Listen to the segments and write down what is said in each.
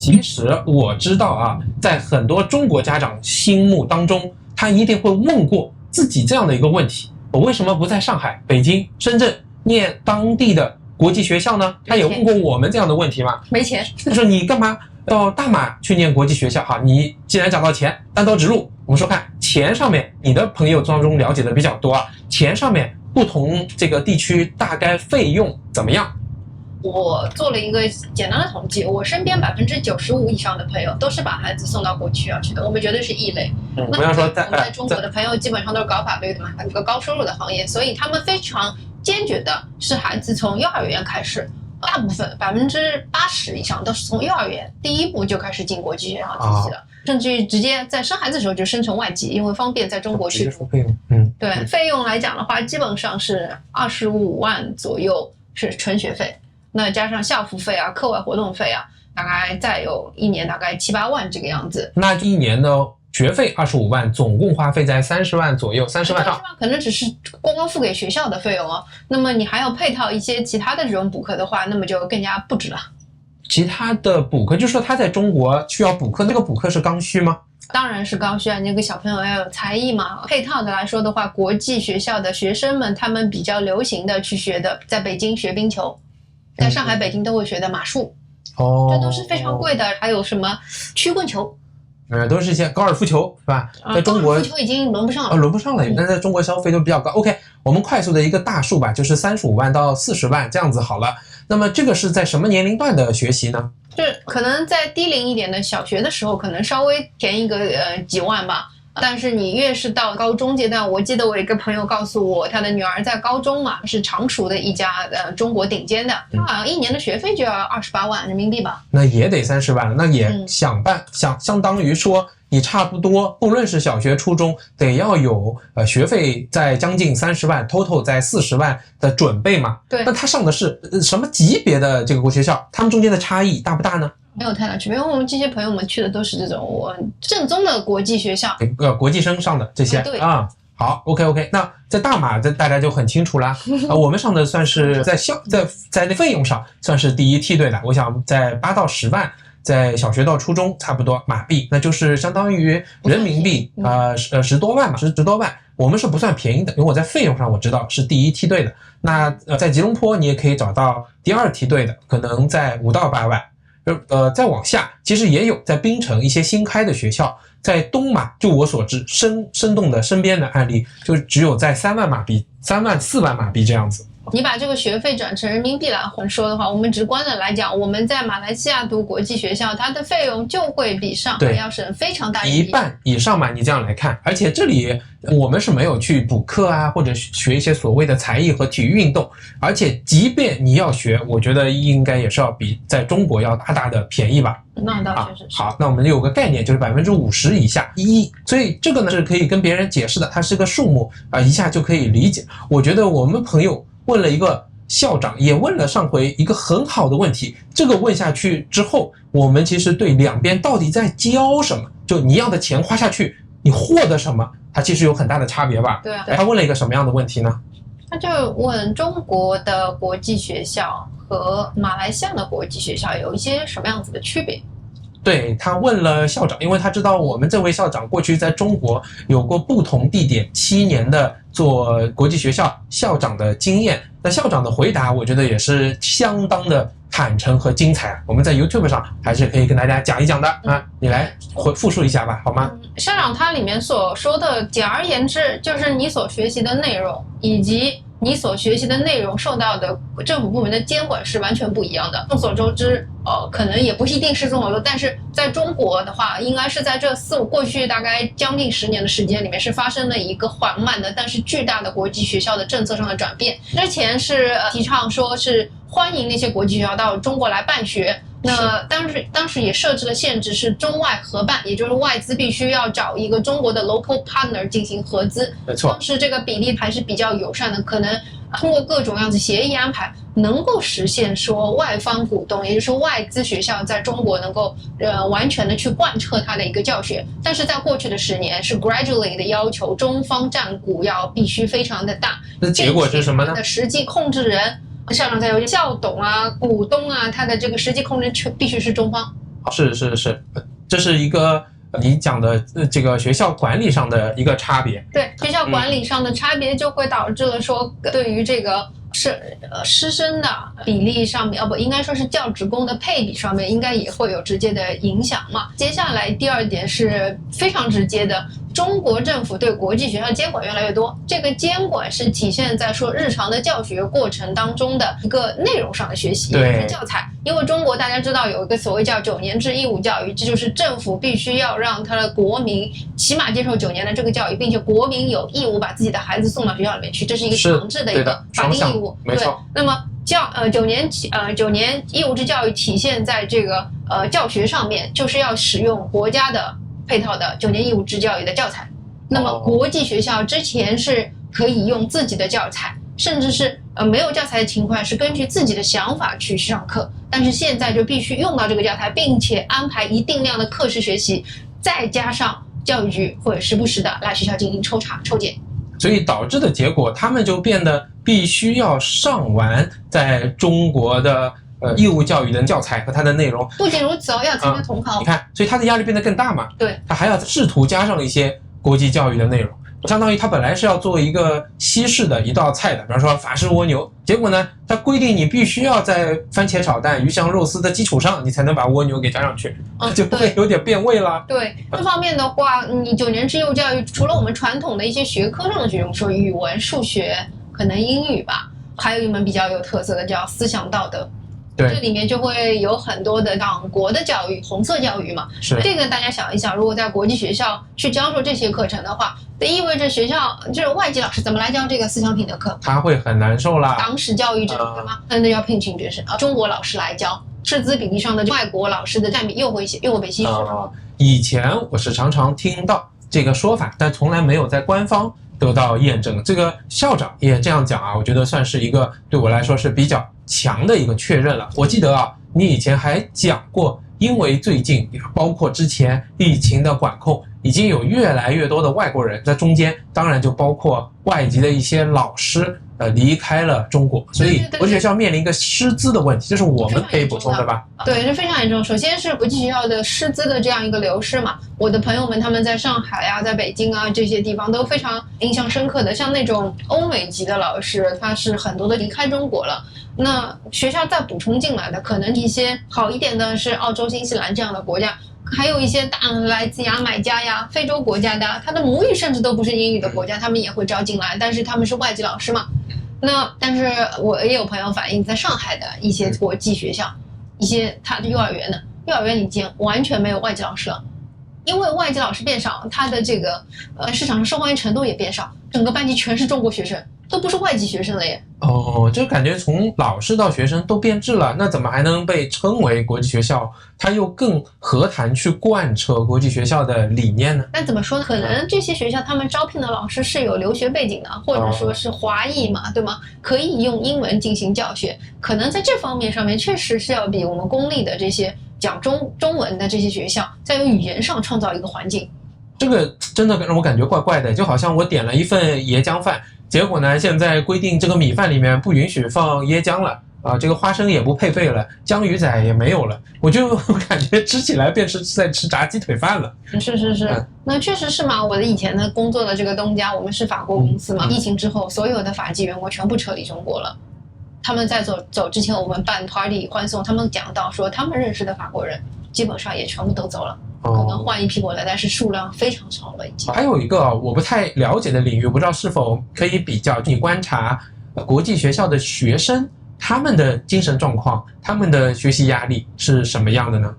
其实我知道啊，在很多中国家长心目当中，他一定会问过自己这样的一个问题：我为什么不在上海、北京、深圳念当地的国际学校呢？他也问过我们这样的问题嘛？没钱。他说你干嘛到大马去念国际学校？好，你既然讲到钱，单刀直入，我们说看钱上面，你的朋友当中了解的比较多啊，钱上面不同这个地区大概费用怎么样？我做了一个简单的统计，我身边95%以上的朋友都是把孩子送到国际学校去的，我们绝对是异类。不要说在中国的朋友基本上都是搞法律的嘛，一个高收入的行业，所以他们非常坚决的是孩子从幼儿园开始，大部分80%以上都是从幼儿园第一步就开始进国际学校体系了。甚至于直接在生孩子的时候就生成外籍，因为方便在中国去读。对，费用来讲的话，基本上是25万左右是纯学费。那加上校服费啊、课外活动费啊，大概再有一年大概7、8万这个样子。那一年的学费25万，总共花费在30万左右，30万上。30万可能只是光付给学校的费用哦。那么你还要配套一些其他的这种补课的话，那么就更加不值了。其他的补课，就是说他在中国需要补课，那个补课是刚需吗？当然是刚需啊，那个小朋友要有才艺嘛。配套的来说的话，国际学校的学生们他们比较流行的去学的，在北京学冰球。在上海、北京都会学的马术，这都是非常贵的。还有什么曲棍球，都是一些高尔夫球，是吧？在中国，高尔夫球已经轮不上了，轮不上了。但在中国消费都比较高。OK， 我们快速的一个大数吧，就是35万到40万这样子好了。那么这个是在什么年龄段的学习呢？就是可能在低龄一点的小学的时候，可能稍微便宜个几万吧。但是你越是到高中阶段，我记得我一个朋友告诉我，他的女儿在高中嘛，是常熟的一家中国顶尖的，他好像一年的学费就要28万人民币吧，那也得30万了，那也相当于说你差不多，不论是小学、初中，得要有学费在将近30万 ，total 在40万的准备嘛。对，那他上的是什么级别的这个国际学校？他们中间的差异大不大呢？没有太大区别，因为我们这些朋友们去的都是这种正宗的国际学校，国际生上的这些对啊。好 ，OK， 那在大马这大家就很清楚啦。我们上的算是在那费用上算是第一梯队的，我想在8到10万，在小学到初中差不多马币，那就是相当于人民币10多万嘛，10多万。我们是不算便宜的，因为我在费用上我知道是第一梯队的。那在吉隆坡你也可以找到第二梯队的，可能在5到8万。再往下，其实也有在槟城一些新开的学校，在东马，就我所知，生动的身边的案例，就只有在3万马币、3万、4万马币这样子。你把这个学费转成人民币来说的话，我们直观的来讲，我们在马来西亚读国际学校，它的费用就会比上海要省非常大一半以上嘛，你这样来看。而且这里我们是没有去补课啊，或者学一些所谓的才艺和体育运动，而且即便你要学，我觉得应该也是要比在中国要大大的便宜吧。那倒确实是。好，那我们有个概念，就是50%以下1亿，所以这个呢是可以跟别人解释的，它是个数目啊，一下就可以理解。我觉得我们朋友问了一个校长，也问了上回一个很好的问题，这个问下去之后，我们其实对两边到底在教什么，就你要的钱花下去，你获得什么，它其实有很大的差别吧。对啊。他问了一个什么样的问题呢？他就问中国的国际学校和马来西亚的国际学校有一些什么样子的区别。对，他问了校长，因为他知道我们这位校长过去在中国有过不同地点7年的做国际学校校长的经验。那校长的回答我觉得也是相当的坦诚和精彩，我们在 YouTube 上还是可以跟大家讲一讲的啊，你来复述一下吧，好吗？校长他里面所说的，简而言之就是你所学习的内容以及你所学习的内容受到的政府部门的监管是完全不一样的。众所周知，可能也不一定是众所周知，但是在中国的话，应该是在这过去大概将近10年的时间里面，是发生了一个缓慢的但是巨大的国际学校的政策上的转变。之前是提倡说是欢迎那些国际学校到中国来办学。那当时也设置了限制，是中外合办，也就是外资必须要找一个中国的 local partner 进行合资。没错，当时这个比例还是比较友善的，可能通过各种样子协议安排，能够实现说外方股东，也就是说外资学校在中国能够完全的去贯彻它的一个教学。但是在过去的10年，是 gradually 的要求中方占股要必须非常的大。那结果是什么呢？的实际控制人。校长在有校董啊、股东啊，他的这个实际控制权必须是中方。是，这是一个你讲的这个学校管理上的一个差别。对，学校管理上的差别就会导致了说，对于这个师生的比例上面，应该说是教职工的配比上面，应该也会有直接的影响嘛。接下来第二点是非常直接的，中国政府对国际学校监管越来越多，这个监管是体现在说日常的教学过程当中的一个内容上的学习，对，是教材。因为中国大家知道有一个所谓叫9年制义务教育，这就是政府必须要让他的国民起码接受9年的这个教育，并且国民有义务把自己的孩子送到学校里面去，这是一个强制的一个法定义务。没错。对，那么9年义务制教育体现在这个教学上面，就是要使用国家的配套的9年义务制教育的教材。那么国际学校之前是可以用自己的教材，甚至是没有教材的情况是根据自己的想法去上课，但是现在就必须用到这个教材，并且安排一定量的课时学习，再加上教育局会时不时的来学校进行抽查抽检。所以导致的结果，他们就变得必须要上完在中国的义务教育的教材和它的内容。不仅如此要参加统考。你看，所以他的压力变得更大嘛。对，他还要试图加上一些国际教育的内容。相当于他本来是要做一个西式的一道菜的，比方说法式蜗牛，结果呢，他规定你必须要在番茄炒蛋、鱼香肉丝的基础上，你才能把蜗牛给加上去，就不会有点变味了。对，这方面的话，你9年制义务教育，除了我们传统的一些学科上的学，我们说语文、数学，可能英语吧，还有一门比较有特色的叫思想道德。对，这里面就会有很多的党国的教育，红色教育嘛。是这个大家想一想，如果在国际学校去教授这些课程的话，这意味着学校就是外籍老师怎么来教这个思想品德课？他会很难受啦。党史教育这种的吗？那要聘请中国老师来教，师资比例上的外国老师的占比又会被稀释。以前我是常常听到这个说法，但从来没有在官方得到验证。这个校长也这样讲啊，我觉得算是一个对我来说是比较强的一个确认了。我记得啊，你以前还讲过，因为最近包括之前疫情的管控，已经有越来越多的外国人在中间，当然就包括外籍的一些老师离开了中国，所以国际学校面临一个师资的问题，这是我们可以补充的吧？对，是非常严重。首先是国际学校的师资的这样一个流失嘛，我的朋友们他们在上海啊、在北京啊这些地方都非常印象深刻的，像那种欧美级的老师，他是很多的离开中国了。那学校再补充进来的，可能一些好一点的是澳洲、新西兰这样的国家。还有一些来自牙买加呀、非洲国家的，他的母语甚至都不是英语的国家，他们也会招进来，但是他们是外籍老师嘛。但是我也有朋友反映，在上海的一些国际学校，一些他的幼儿园已经完全没有外籍老师了，因为外籍老师变少，他的这个市场上受欢迎程度也变少，整个班级全是中国学生，都不是外籍学生了耶。就感觉从老师到学生都变质了，那怎么还能被称为国际学校？它又更何谈去贯彻国际学校的理念呢？那怎么说呢？可能这些学校他们招聘的老师是有留学背景的，或者说是华裔嘛，对吗？可以用英文进行教学，可能在这方面上面确实是要比我们公立的这些讲中文的这些学校，在语言上创造一个环境。这个真的让我感觉怪怪的，就好像我点了一份椰浆饭，结果呢，现在规定这个米饭里面不允许放椰浆了啊，这个花生也不配备了，江鱼仔也没有了，我就感觉吃起来便是在吃炸鸡腿饭了。是，那确实是嘛。我的以前的工作的这个东家，我们是法国公司嘛，疫情之后，所有的法籍员工全部撤离中国了。他们在走之前，我们办 party 欢送，他们讲到说，他们认识的法国人基本上也全部都走了。可能换一批过来，但是数量非常少了已经。还有一个我不太了解的领域，不知道是否可以比较，你观察国际学校的学生，他们的精神状况，他们的学习压力是什么样的呢？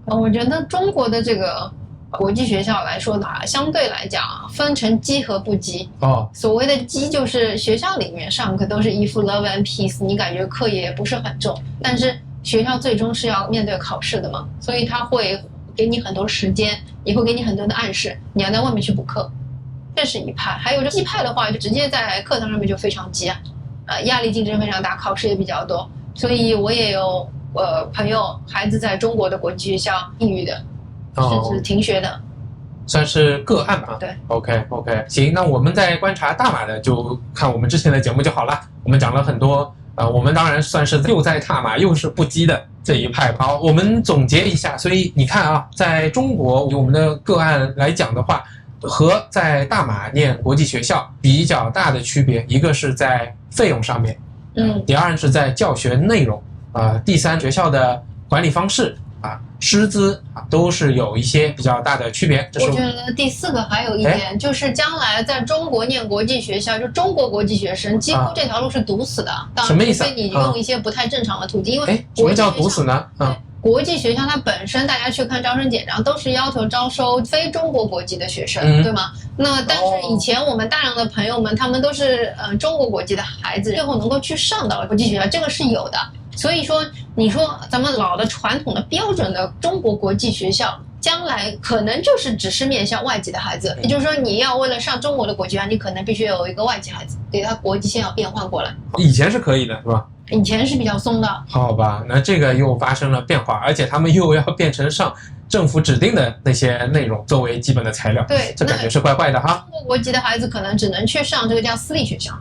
我觉得中国的这个国际学校来说的话，相对来讲分成基和不基。所谓的基就是学校里面上课都是一副 love and peace， 你感觉课业不是很重，但是学校最终是要面对考试的嘛，所以他会给你很多时间，也会给你很多的暗示，你要在外面去补课，这是一派。还有这基派的话，就直接在课堂上面就非常急压力竞争非常大，考试也比较多，所以我也有朋友孩子在中国的国际学校抑郁的，甚至停学的，算是个案吧。对 ，OK， 行，那我们在观察大马的，就看我们之前的节目就好了。我们讲了很多，我们当然算是又在大马又是不羁的这一派。好，我们总结一下，所以你看啊，在中国以我们的个案来讲的话，和在大马念国际学校比较大的区别，一个是在费用上面，第二是在教学内容第三学校的管理方式师资都是有一些比较大的区别。我觉得第4个还有一点，就是将来在中国念国际学校，就中国国际学生几乎这条路是堵死的。什么意思？除非你用一些不太正常的途径，因为什么叫堵死呢？国际学校它本身，大家去看招生简章，都是要求招收非中国国籍的学生，对吗？那但是以前我们大量的朋友们，他们都是中国国籍的孩子，最后能够去上到国际学校，这个是有的。所以说，你说咱们老的传统的标准的中国国际学校，将来可能就是只是面向外籍的孩子，也就是说，你要为了上中国的国际学校，你可能必须有一个外籍孩子，对他国籍线要变换过来。以前是可以的，是吧？以前是比较松的。好吧，那这个又发生了变化，而且他们又要变成上政府指定的那些内容作为基本的材料。对，这感觉是怪怪的哈。中国国籍的孩子可能只能去上这个叫私立学校。